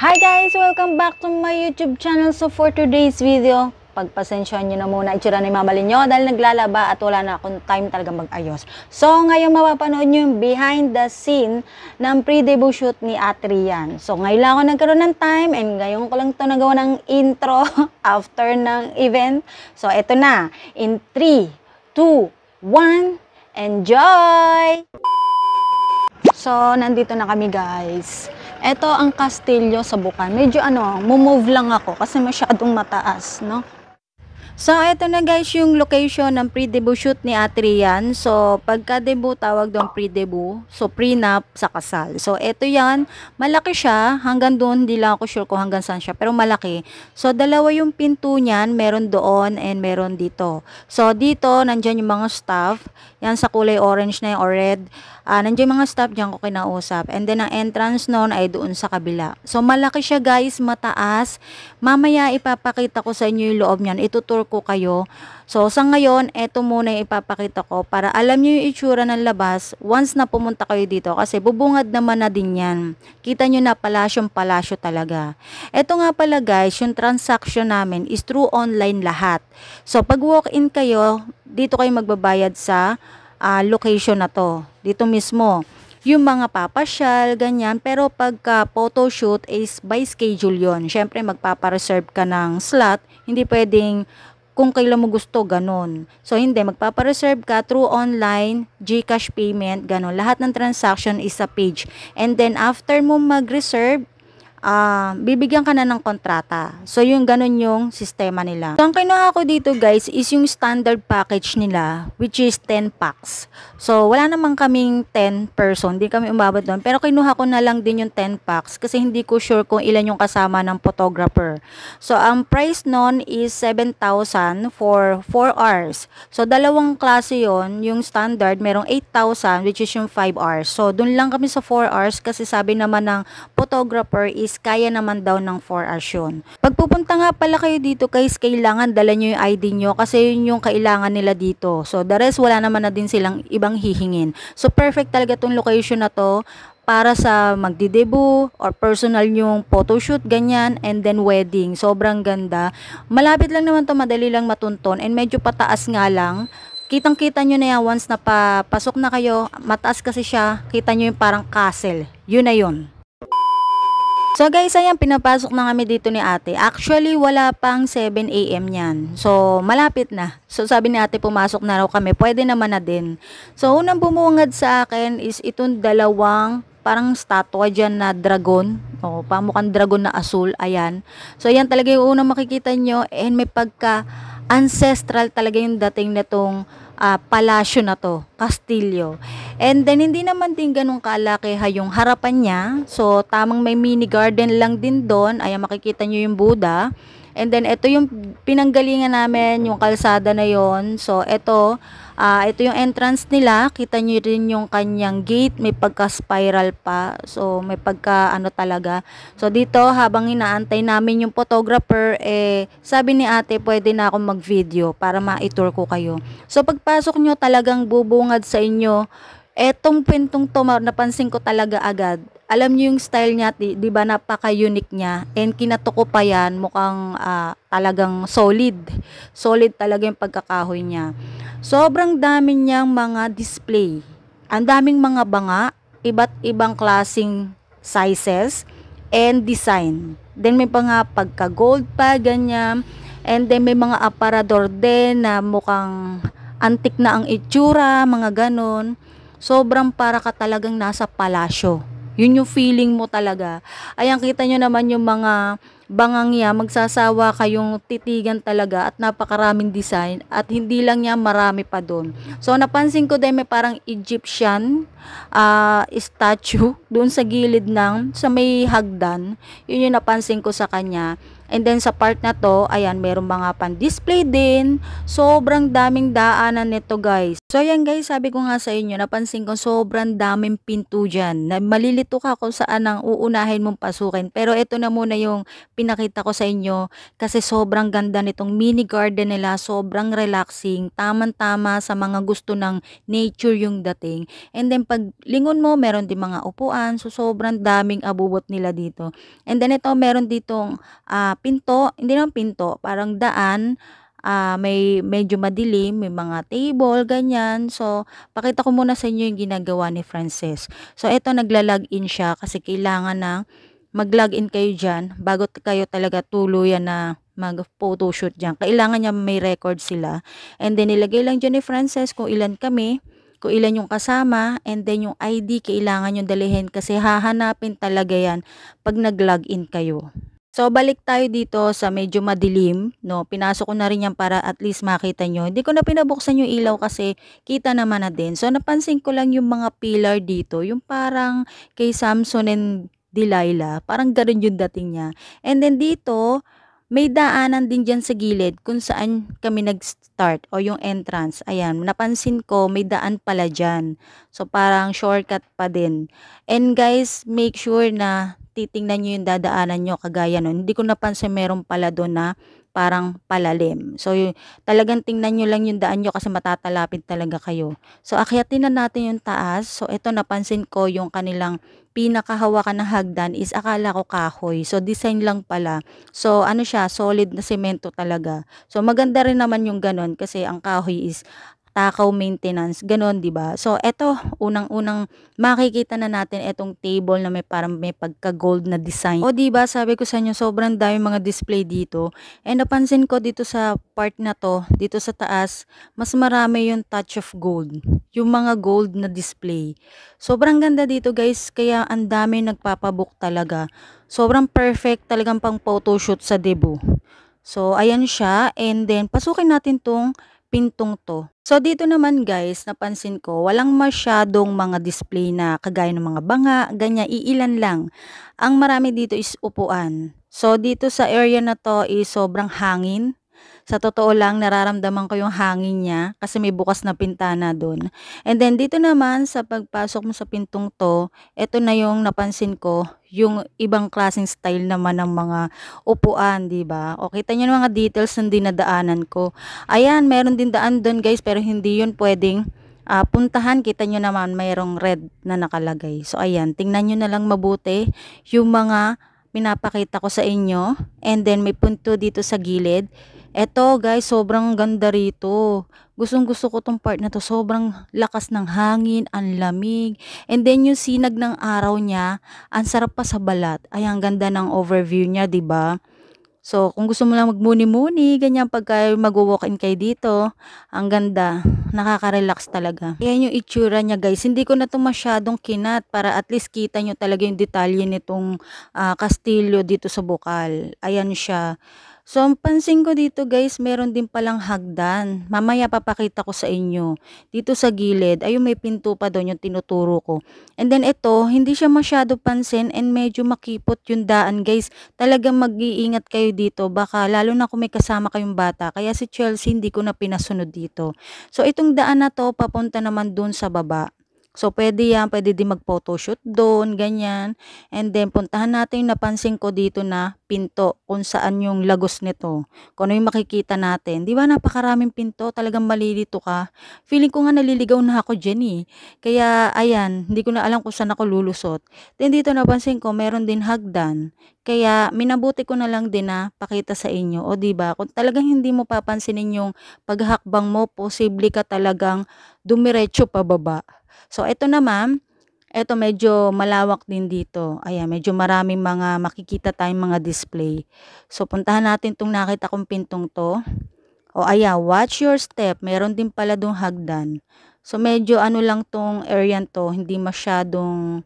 Hi guys! Welcome back to my YouTube channel. So for today's video, pagpasensyahan nyo na muna itsura ni Mama Lynn nyo dahil naglalaba at wala na akong time talaga mag-ayos. So ngayon mapapanood nyo yung behind the scene ng pre-debut shoot ni Ate Rian. So ngayon lang ako nagkaroon ng time and ngayon ko lang ito nagawa ng intro after ng event. So eto na, in 3, 2, 1, enjoy! So nandito na kami guys. Ito ang kastilyo sa Bukal. Medyo move lang ako kasi masyadong mataas, no? So, ito na guys yung location ng pre-debut shoot ni Ate Rian. So, pagka-debut tawag doon pre-debut. So, prenup sa kasal. So, ito yan. Malaki siya. Hanggang doon, hindi lang ako sure kung hanggang saan siya. Pero malaki. So, dalawa yung pinto niyan. Meron doon and meron dito. So, dito, nandyan yung mga staff. Yan sa kulay orange na yung or red. Nandiyan mga staff dyan ko kinausap. And then, ang entrance noon ay doon sa kabila. So, malaki siya guys. Mataas. Mamaya, ipapakita ko sa inyo yung loob niyan. Itutur ko kayo. So, sa ngayon, eto muna yung ipapakita ko para alam nyo yung itsura ng labas once na pumunta kayo dito kasi bubungad naman na din yan. Kita nyo na palasyong-palasyo talaga. Eto nga pala guys, yung transaction namin is through online lahat. So, pag walk-in kayo, dito kayo magbabayad sa location na to. Dito mismo. Yung mga papasyal, ganyan. Pero pagka photoshoot is by schedule yon. Siyempre, magpapareserve ka ng slot. Hindi pwedeng kung kailan mo gusto, ganun. So, hindi. Magpapareserve ka through online, GCash payment, ganun. Lahat ng transaction is sa page. And then, after mo mag-reserve, bibigyan ka na ng kontrata. So, yung ganun yung sistema nila. So, ang kinuha ko dito guys is yung standard package nila which is 10 packs. So, wala naman kaming 10 person. Hindi kami umabot doon. Pero kinuha ko na lang din yung 10 packs kasi hindi ko sure kung ilan yung kasama ng photographer. So, ang price nun is 7,000 for 4 hours. So, dalawang klase yon. Yung standard, merong 8,000 which is yung 5 hours. So, dun lang kami sa 4 hours kasi sabi naman ng photographer is kaya naman daw ng 4 hours yun. Pag pupunta nga pala kayo dito guys, kailangan dala nyo yung ID nyo kasi yun yung kailangan nila dito. So, the rest wala naman na din silang ibang hihingin. So, perfect talaga tong location na to para sa magdi-debut or personal yung photoshoot, ganyan, and then wedding. Sobrang ganda. Malapit lang naman to, madali lang matunton, and medyo pataas nga lang. Kitang-kita nyo na yan once na papasok na kayo. Mataas kasi siya. Kita nyo yung parang castle. Yun na yun. So guys, ayan, pinapasok na kami dito ni ate. Actually, wala pang 7 AM yan. So, malapit na. So, sabi ni ate, pumasok na raw kami. Pwede naman na din. So, unang bumungad sa akin is itong dalawang parang statwa dyan na dragon. O, pamukhang dragon na asul. Ayan. So, ayan talaga yung unang makikita nyo. And may pagka ancestral talaga yung dating na tong palasyo na to, kastilyo. And then, hindi naman din ganun kalaki yung harapan niya. So, tamang may mini garden lang din doon. Ayan, makikita nyo yung Buddha. And then, ito yung pinanggalingan namin, yung kalsada na yon. So, ito yung entrance nila. Kita nyo rin yung kanyang gate. May pagka-spiral pa. So, may talaga. So, dito, habang inaantay namin yung photographer, sabi ni ate, pwede na akong mag-video para ma-tour ko kayo. So, pagpasok nyo, talagang bubungad sa inyo. Etong pintong to, napansin ko talaga agad. Alam niyo yung style niya, di ba, napaka-unique niya. And kinatuko pa yan, mukhang talagang solid. Solid talaga yung pagkakahoy niya. Sobrang dami niyang mga display. Ang daming mga banga, iba't ibang klaseng sizes and design. Then may mga pagka-gold pa, ganyan. And then may mga aparador din na mukhang antik na ang itsura, mga ganon. Sobrang para ka talagang nasa palasyo. Yun yung feeling mo talaga. Ayan, kita nyo naman yung mga bangang niya, magsasawa kayong titigan talaga at napakaraming design at hindi lang niya, marami pa doon. So, napansin ko din may parang Egyptian statue doon sa gilid sa may hagdan. Yun yung napansin ko sa kanya. And then sa part na to, ayan, meron mga pan-display din. Sobrang daming daanan nito guys. So ayan guys, sabi ko nga sa inyo, napansin ko sobrang daming pinto dyan. Na malilito ka kung saan ang uunahin mong pasukin. Pero ito na muna yung pinakita ko sa inyo kasi sobrang ganda nitong mini garden nila. Sobrang relaxing. Tamang-tama sa mga gusto ng nature yung dating. And then pag lingon mo, meron din mga upuan. So sobrang daming abubot nila dito. And then ito, meron ditong pinto, hindi naman pinto, parang daan, may medyo madilim, may mga table, ganyan. So, pakita ko muna sa inyo yung ginagawa ni Frances. So, ito nagla-login siya kasi kailangan na mag-login kayo dyan bago kayo talaga tuluyan na mag-photoshoot dyan. Kailangan niya may record sila. And then, nilagay lang dyan ni Frances kung ilan kami, kung ilan yung kasama, and then yung ID kailangan yung dalihin kasi hahanapin talaga yan pag nag-login kayo. So, balik tayo dito sa medyo madilim, no? Pinasok ko na rin yan para at least makita nyo. Hindi ko na pinabuksan yung ilaw kasi kita naman na din. So, napansin ko lang yung mga pillar dito, yung parang kay Samson and Delilah, parang gano'n yung dating niya. And then dito, may daanan din dyan sa gilid kung saan kami nag-start o yung entrance. Ayan, napansin ko may daan pala dyan. So, parang shortcut pa din. And guys, make sure na titingnan nyo yung dadaanan nyo kagaya nun. Hindi ko napansin meron pala doon na parang palalim. So, talagang tingnan nyo lang yung daan nyo kasi matatalapin talaga kayo. So, akyatin na natin yung taas. So, ito napansin ko yung kanilang pinakahawakan ng hagdan is akala ko kahoy. So, design lang pala. So, ano siya, solid na semento talaga. So, maganda rin naman yung ganon kasi ang kahoy is takaw maintenance, ganon, 'di ba? So, eto, unang-unang makikita na natin etong table na may parang may pagka-gold na design. O, 'di ba, sabi ko sa inyo, sobrang dami mga display dito. And napansin ko dito sa part na to, dito sa taas, mas marami yung touch of gold. Yung mga gold na display. Sobrang ganda dito, guys, kaya ang dami nagpapabook talaga. Sobrang perfect talagang pang photoshoot sa debut. So, ayan siya. And then, pasukin natin tong pintong to. So, dito naman guys, napansin ko, walang masyadong mga display na kagaya ng mga banga, ganyan, iilan lang. Ang marami dito is upuan. So, dito sa area na to is sobrang hangin. Sa totoo lang, nararamdaman ko yung hangin niya kasi may bukas na pintana doon. And then, dito naman, sa pagpasok mo sa pintong to, ito na yung napansin ko, yung ibang klaseng style naman ng mga upuan, di ba? O, kita nyo yung mga details ng dinadaanan ko. Ayan, meron din daan doon guys, pero hindi yun pwedeng puntahan. Kita nyo naman, mayroong red na nakalagay. So, ayan, tingnan nyo na lang mabuti yung mga pinapakita ko sa inyo. And then, may punto dito sa gilid. Eto guys, sobrang ganda rito. Gustong gusto ko tong part na to. Sobrang lakas ng hangin, ang lamig. And then yung sinag ng araw niya, ang sarap pa sa balat. Ay, ang ganda ng overview niya, 'di ba? So, kung gusto mo lang magmuni-muni, ganyan pagka mag-walk-in kayo dito, ang ganda. Nakaka-relax talaga. Ayan yung itsura niya guys. Hindi ko na to masyadong kinat para at least kita nyo talaga yung detalye nitong kastilyo dito sa Bukal. Ayan siya. So, ang pansin ko dito guys, meron din palang hagdan. Mamaya papakita ko sa inyo. Dito sa gilid, ayun, may pinto pa doon yung tinuturo ko. And then ito, hindi siya masyado pansin and medyo makipot yung daan guys. Talagang mag-iingat kayo dito. Baka lalo na kung may kasama kayong bata. Kaya si Chelsea hindi ko na pinasunod dito. So, itong daan na to, papunta naman doon sa baba. So, pwede yan. Pwede din mag-photoshoot doon, ganyan. And then, puntahan natin yung napansin ko dito na pinto kung saan yung lagos nito. Kung ano yung makikita natin. Di ba, napakaraming pinto. Talagang malilito ka. Feeling ko nga naliligaw na ako dyan eh. Kaya, ayan, hindi ko na alam kung saan ako lulusot. Then, dito napansin ko, meron din hagdan. Kaya, minabuti ko na lang din na pakita sa inyo. O, di ba, kung talagang hindi mo papansinin yung paghakbang mo, posible ka talagang dumiretso pababa. So, ito naman, ito medyo malawak din dito. Ayan, medyo maraming mga makikita tayong mga display. So, puntahan natin itong nakita kong pintong to. O, ayan, watch your step. Meron din pala dong hagdan. So, medyo ano lang tong area to, hindi masyadong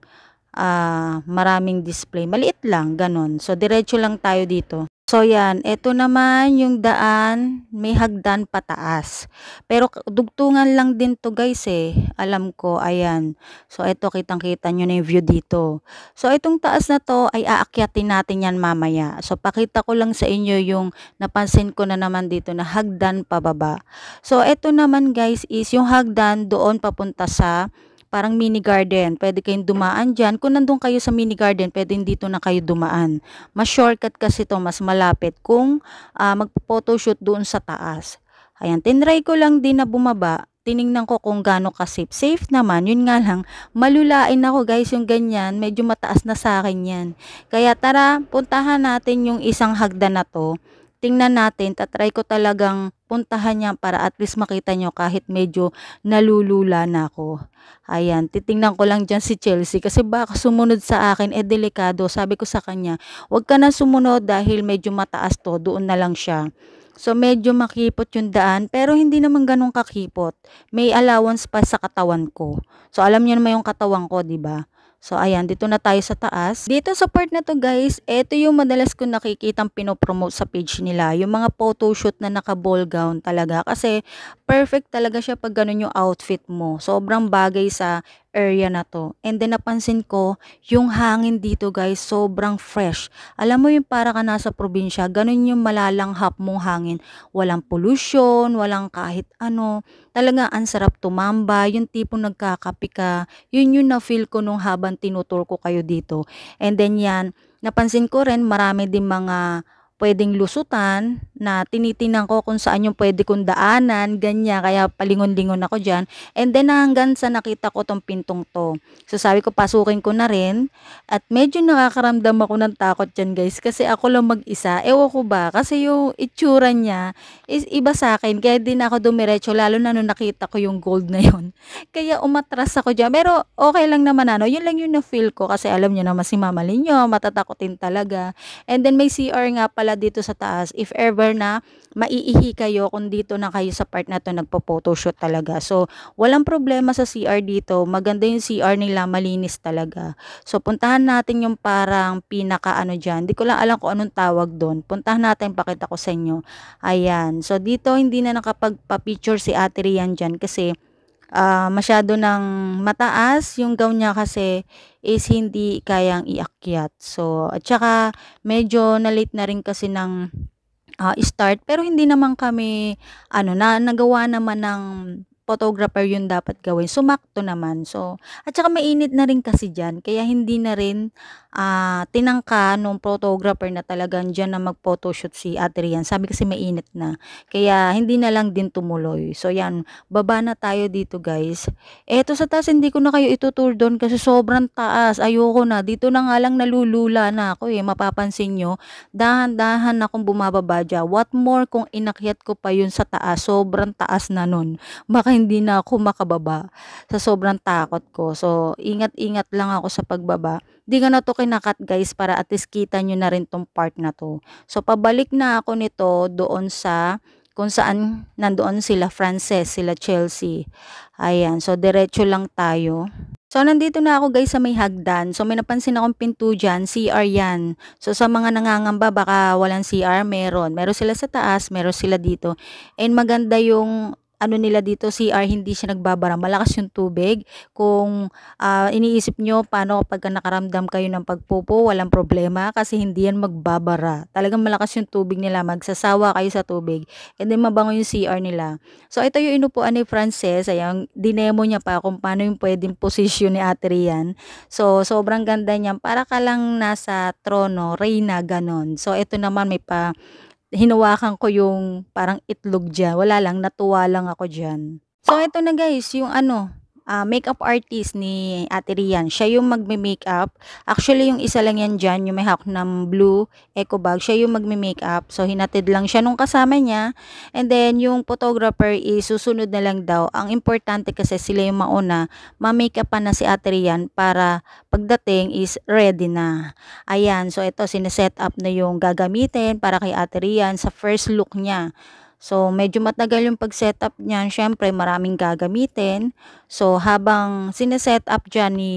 maraming display. Maliit lang, ganon. So, diretso lang tayo dito. So, yan. Ito naman yung daan. May hagdan pataas. Pero, dugtungan lang din to guys eh. Alam ko, ayan. So, ito, kitang-kita nyo na yung view dito. So, itong taas na to ay aakyatin natin yan mamaya. So, pakita ko lang sa inyo yung napansin ko na naman dito na hagdan pababa. So, ito naman guys is yung hagdan doon papunta sa parang mini garden. Pwede kayong dumaan dyan. Kung nandun kayo sa mini garden, pwede dito na kayo dumaan. Mas shortcut kasi to, mas malapit kung magpo-photoshoot doon sa taas. Ayan, tinry ko lang din na bumaba. Tiningnan ko kung gaano ka-safe. Safe naman, yun nga lang, malulain ako guys yung ganyan. Medyo mataas na sa akin yan. Kaya tara, puntahan natin yung isang hagdan na to. Tingnan natin, tatry ko talagang puntahan niya para at least makita nyo kahit medyo nalulula na ako. Ayan, titingnan ko lang dyan si Chelsea kasi baka sumunod sa akin, delikado. Sabi ko sa kanya, huwag ka na sumunod dahil medyo mataas to, doon na lang siya. So, medyo makipot yung daan, pero hindi naman ganun kakipot. May allowance pa sa katawan ko. So, alam niyo naman yung katawan ko, di ba? So, ayan, dito na tayo sa taas. Dito sa part na to guys, ito yung madalas ko nakikitang pinopromote sa page nila. Yung mga photoshoot na naka-ball gown talaga. Kasi, perfect talaga siya pag ganun yung outfit mo. Sobrang bagay sa area na to. And then, napansin ko, yung hangin dito guys, sobrang fresh. Alam mo yung para ka nasa probinsya, ganun yung malalanghap mong hangin. Walang pollution, walang kahit ano. Talaga, ang sarap tumamba. Yung tipong nagkakapi ka. Yun yung na-feel ko nung habang tinutur ko kayo dito. And then yan, napansin ko rin marami din mga pwedeng lusutan na tinitingnan ko kung saan yung pwede kong daanan, ganyan, kaya palingon-lingon ako dyan. And then hanggang sa nakita ko tong pintong to. So sabi ko pasukin ko na rin at medyo nakakaramdam ako ng takot dyan guys kasi ako lang mag-isa. Ewan ko ba kasi yung itsura niya is iba sa akin kaya din ako dumiretso lalo na nung nakita ko yung gold na yun. Kaya umatras ako dyan. Pero okay lang naman ano, yun lang yung na-feel ko kasi alam nyo naman si Mama Linyo, matatakotin talaga. And then may CR nga pala dito sa taas if ever na maiihi kayo kung dito na kayo sa part na to nagpo-photoshoot talaga. So, walang problema sa CR dito. Maganda yung CR nila, malinis talaga. So, puntahan natin yung parang pinaka ano dyan. Hindi ko lang alam kung anong tawag doon. Puntahan natin, pakita ko sa inyo. Ayan. So, dito hindi na nakapagpa-picture si Ate Rian dyan kasi masyado ng mataas yung gown niya kasi is hindi kayang iakyat. So, at saka medyo na-late na rin kasi ng start pero hindi naman kami ano na nagawa naman ng photographer yung dapat gawin. Sumakto naman. So, at saka mainit na rin kasi dyan. Kaya hindi na rin tinangka nung photographer na talagang dyan na mag-photoshoot si Ate Rian. Sabi kasi mainit na. Kaya hindi na lang din tumuloy. So, yan. Baba na tayo dito guys. Eto sa taas hindi ko na kayo itutur doon kasi sobrang taas. Ayoko na. Dito na nga lang nalulula na ako eh. Mapapansin nyo. Dahan-dahan akong bumababa dyan. What more kung inakyat ko pa yun sa taas. Sobrang taas na nun. Baka hindi na ako makababa sa sobrang takot ko. So, ingat-ingat lang ako sa pagbaba. Di ka na to kinakat guys para at least kita nyo na rin tong part na to. So, pabalik na ako nito doon sa kung saan nandoon sila Frances, sila Chelsea. Ayan. So, diretso lang tayo. So, nandito na ako guys sa may hagdan. So, may napansin akong pinto dyan. CR yan. So, sa mga nangangamba, baka walang CR, meron. Meron sila sa taas, meron sila dito. And maganda yung ano nila dito, CR, hindi siya nagbabara. Malakas yung tubig. Kung iniisip nyo, paano kapag nakaramdam kayo ng pagpupo, walang problema kasi hindi yan magbabara. Talagang malakas yung tubig nila. Magsasawa kayo sa tubig. And then, mabango yung CR nila. So, ito yung inupuan ni Frances. Ayan, dinemo niya pa kung paano yung pwedeng posisyon ni Ate Rian. So, sobrang ganda niyan. Para ka lang nasa trono, reyna, ganon. So, ito naman may hinawakan ko yung parang itlog dyan. Wala lang, natuwa lang ako dyan. So, ito na guys, yung makeup artist ni Ate Rian. Siya yung magme-makeup. Actually, yung isa lang yan dyan, yung may hawak ng blue eco bag. Siya yung magme-makeup. So, hinatid lang siya nung kasama niya. And then, yung photographer is susunod na lang daw. Ang importante kasi sila yung mauna, ma-makeup pa na si Ate Rian para pagdating is ready na. Ayan. So, ito, sineset up na yung gagamitin para kay Ate Rian sa first look niya. So, medyo matagal yung pag-setup niyan. Syempre, maraming gagamitin. So, habang sineset up dyan ni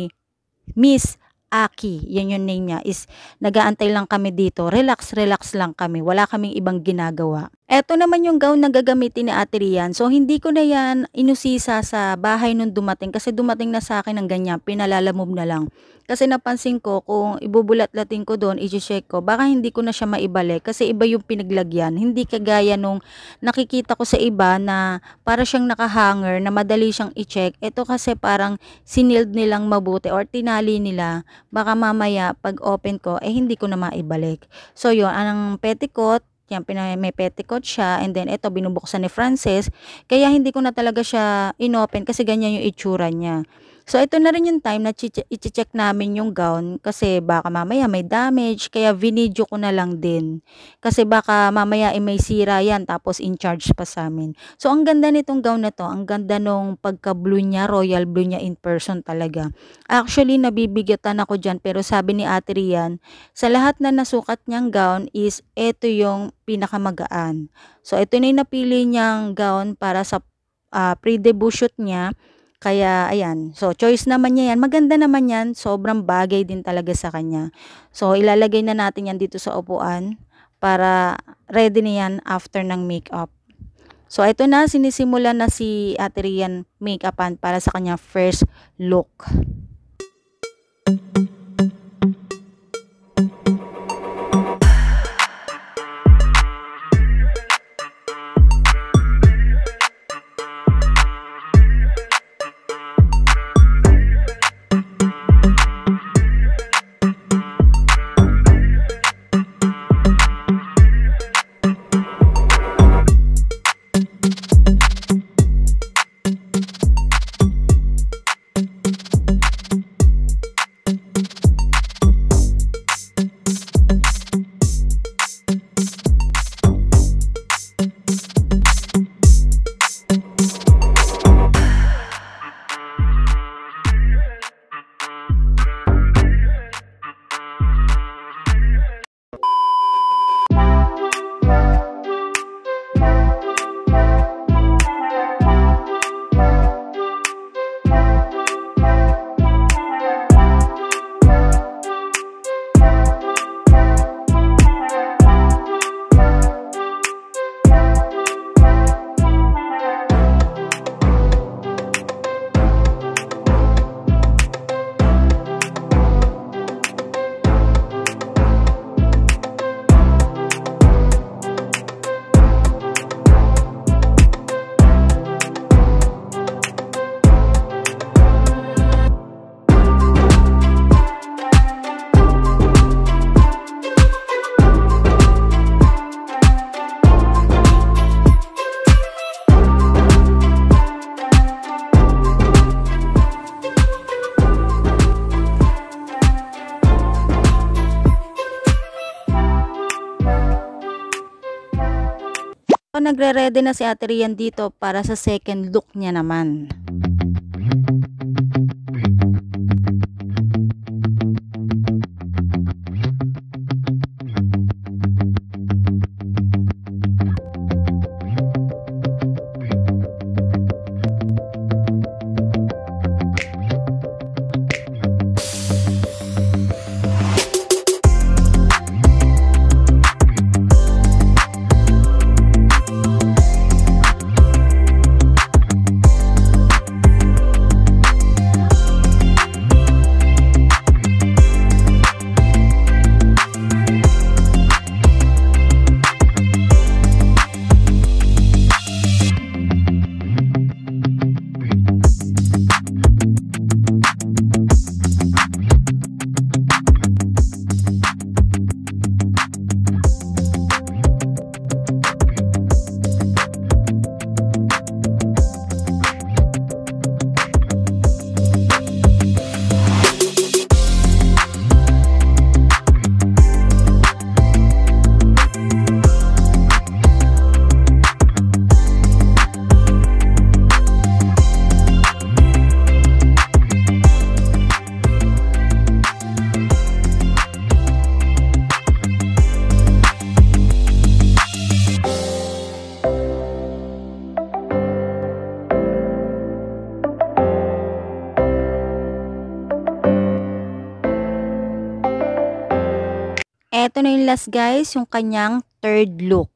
Miss Aki, yan yung name niya, is nag-aantay lang kami dito. Relax lang kami. Wala kaming ibang ginagawa. Eto naman yung gown na gagamitin ni Ate Rian. So, hindi ko na yan inusisa sa bahay nung dumating. Kasi dumating na sa akin ng ganyan. Pinalalamove na lang. Kasi napansin ko, kung ibubulat-latin ko doon, i-check ko, baka hindi ko na siya maibalik. Kasi iba yung pinaglagyan. Hindi kagaya nung nakikita ko sa iba na para siyang nakahanger, na madali siyang i-check. Ito kasi parang sinilled nilang mabuti or tinali nila. Baka mamaya pag open ko hindi ko na maibalik. So yun, ang petticoat, yan, may petticoat siya, and then ito binubuksan ni Frances, kaya hindi ko na talaga siya inopen kasi ganyan yung itsura niya. So ito na rin yung time na i-check namin yung gown kasi baka mamaya may damage, kaya vinidyo ko na lang din. Kasi baka mamaya may sira yan tapos in charge pa sa amin. So ang ganda nitong gown na to, ang ganda nung pagka-blue niya, royal blue niya in person talaga. Actually nabibigatan ako dyan, pero sabi ni Ate Rian, sa lahat na nasukat niyang gown is ito yung pinakamagaan. So ito na yung napili niyang gown para sa pre-debut shoot niya. Kaya, ayan. So, choice naman niya yan. Maganda naman yan. Sobrang bagay din talaga sa kanya. So, ilalagay na natin yan dito sa upuan para ready na yan after ng makeup. So, ito na. Sinisimulan na si Ate Rian make-upan para sa kanya first look. Nagre-ready na si Ate Rian dito para sa second look niya naman. eto na yung last guys, yung kanyang third look.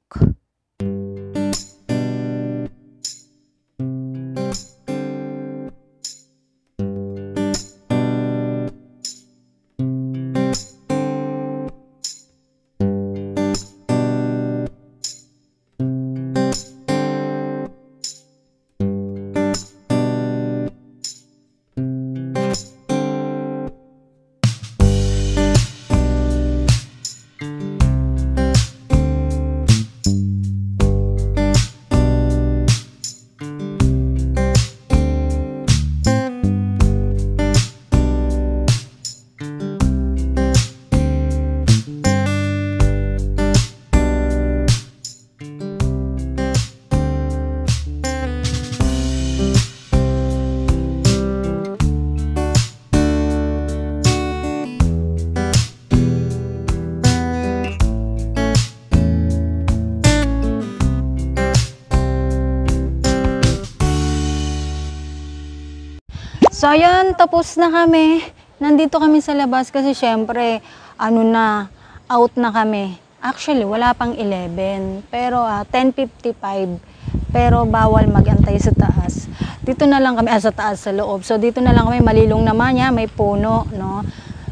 So, ayun, tapos na kami. Nandito kami sa labas kasi syempre, out na kami. Actually, wala pang 11. Pero, 10:55. Pero, bawal magantay sa taas. Dito na lang kami, sa taas, sa loob. So, dito na lang kami, malilong naman yan, may puno, no?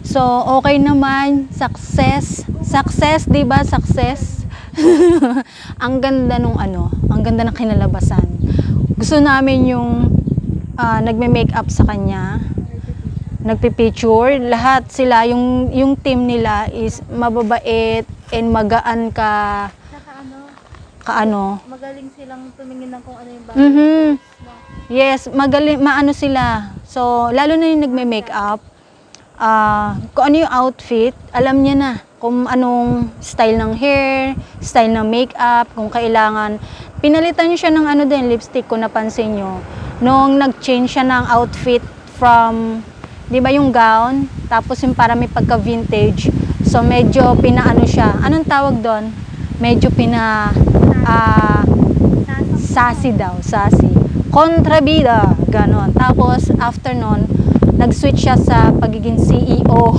So, okay naman, success. Success, di ba? Success. Ang ganda nung ang ganda ng kinalabasan. Gusto namin yung nagme-makeup sa kanya, nagpi-picture, lahat sila, yung team nila is mababait and magaan magaling silang tumingin ng kung ano yung bagay. Yes, magaling, maano sila. So, lalo na yung nagme-makeup, kung ano yung outfit, alam niya na kung anong style ng hair, style ng makeup, kung kailangan. Pinalitan niyo siya ng lipstick, kung napansin niyo. Nung nag-change siya ng outfit from, di ba yung gown, tapos yung para may pagka-vintage. So, medyo pinaano siya. Anong tawag doon? Medyo sassy daw, sassy. Kontrabida, ganon. Tapos, after nun, nag-switch siya sa pagiging CEO.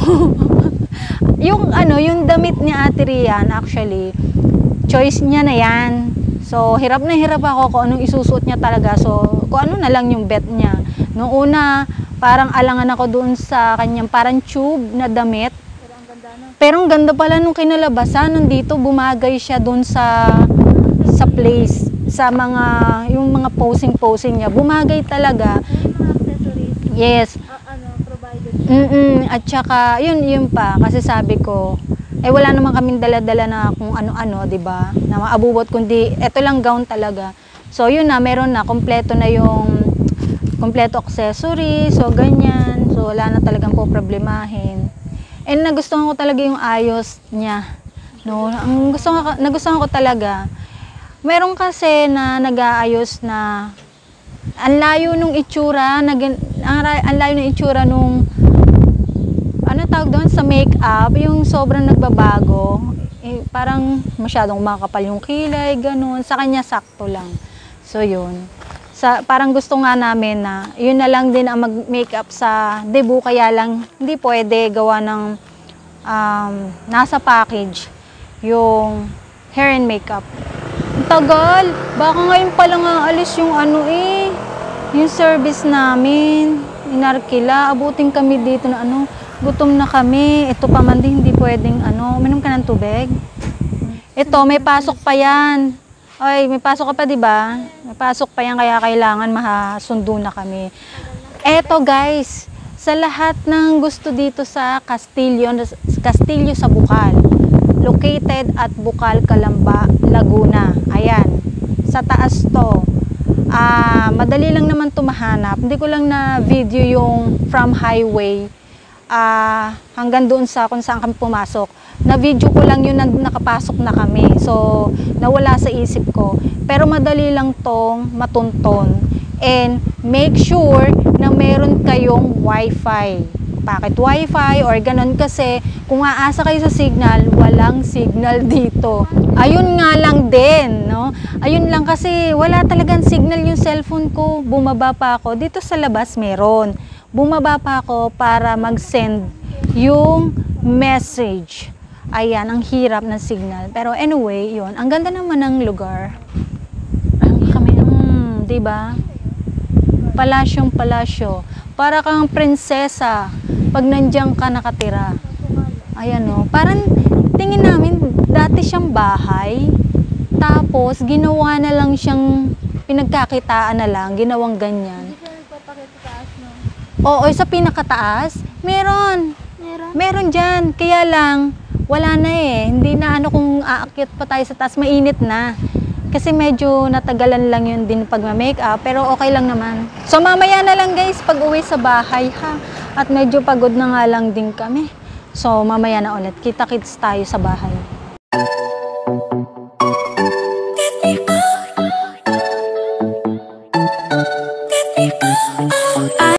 yung damit ni Ate Rian, actually, choice niya na yan. So, hirap na hirap ako kung anong isusuot niya talaga. So, kung ano na lang yung bet niya. Noong una, parang alangan ako doon sa kanyang parang tube na damit. Pero ang ganda na. Pero ang ganda pala nung kinalabasan. Nandito, bumagay siya doon sa place. Sa yung mga posing niya. Bumagay talaga. Yung mga accessories. Yes. Provided. At saka, yun pa. Kasi sabi ko, wala naman kaming dala-dala na kung ano-ano, di ba? Na maabubot, kundi eto lang gown talaga. So, yun na, meron na, kompleto accessory, so ganyan. So, wala na talagang po problemahin. And nagustuhan ko talaga yung ayos niya. No, nagustuhan ko talaga. Meron kasi na nag-aayos na ang layo nung itsura, ang layo ng itsura nung tawag doon sa makeup, yung sobrang nagbabago. Parang masyadong makapal yung kilay, ganun. Sa kanya, sakto lang. So, yun. Parang gusto nga namin na, yun na lang din ang mag-makeup sa debut, kaya lang, hindi pwede gawa ng nasa package, yung hair and makeup. Ang tagal! Baka ngayon pa lang aalis yung yung service namin. Inarkila, abutin kami dito na gutom na kami. Ito pa man din, hindi pwedeng uminom ka ng tubig. Ito, may pasok pa yan. Ay, may pasok ka pa, di ba? May pasok pa yan, kaya kailangan mahasundo na kami. Eto guys, sa lahat ng gusto dito sa Castillo sa Bukal, located at Bukal, Calamba, Laguna. Ayan, sa taas to. Madali lang naman tumahanap. Hindi ko lang na video yung from highway hanggang doon sa kung saan kami pumasok. Na-video ko lang yun na nakapasok na kami. So, nawala sa isip ko. Pero madali lang tong matunton. And make sure na meron kayong wifi. Packet wifi or ganun kasi kung aasa kayo sa signal, walang signal dito. Ayun nga lang din, no? Ayun lang kasi wala talagang signal yung cellphone ko. Bumaba pa ako. Dito sa labas meron. Bumaba pa ako para mag-send yung message. Ayan, ang hirap ng signal. Pero anyway, yon. Ang ganda naman ng lugar. Kami, di ba? Palasyong palasyo. Para kang prinsesa pag nandiyan ka nakatira. Ayan o. Parang tingin namin, dati siyang bahay. Tapos, ginawa na lang siyang pinagkakitaan na lang. Ginawang ganyan. Hindi ka nagpapakita taas, no? Oo, sa pinakataas, meron. Meron? Meron dyan. Kaya lang, wala na eh. Hindi na ano kung aakyat pa tayo sa taas, mainit na. Kasi medyo natagalan lang yun din pag ma-make up, pero okay lang naman. So mamaya na lang guys, pag uwi sa bahay ha. At medyo pagod na nga lang din kami. So mamaya na ulit, kita-kits tayo sa bahay.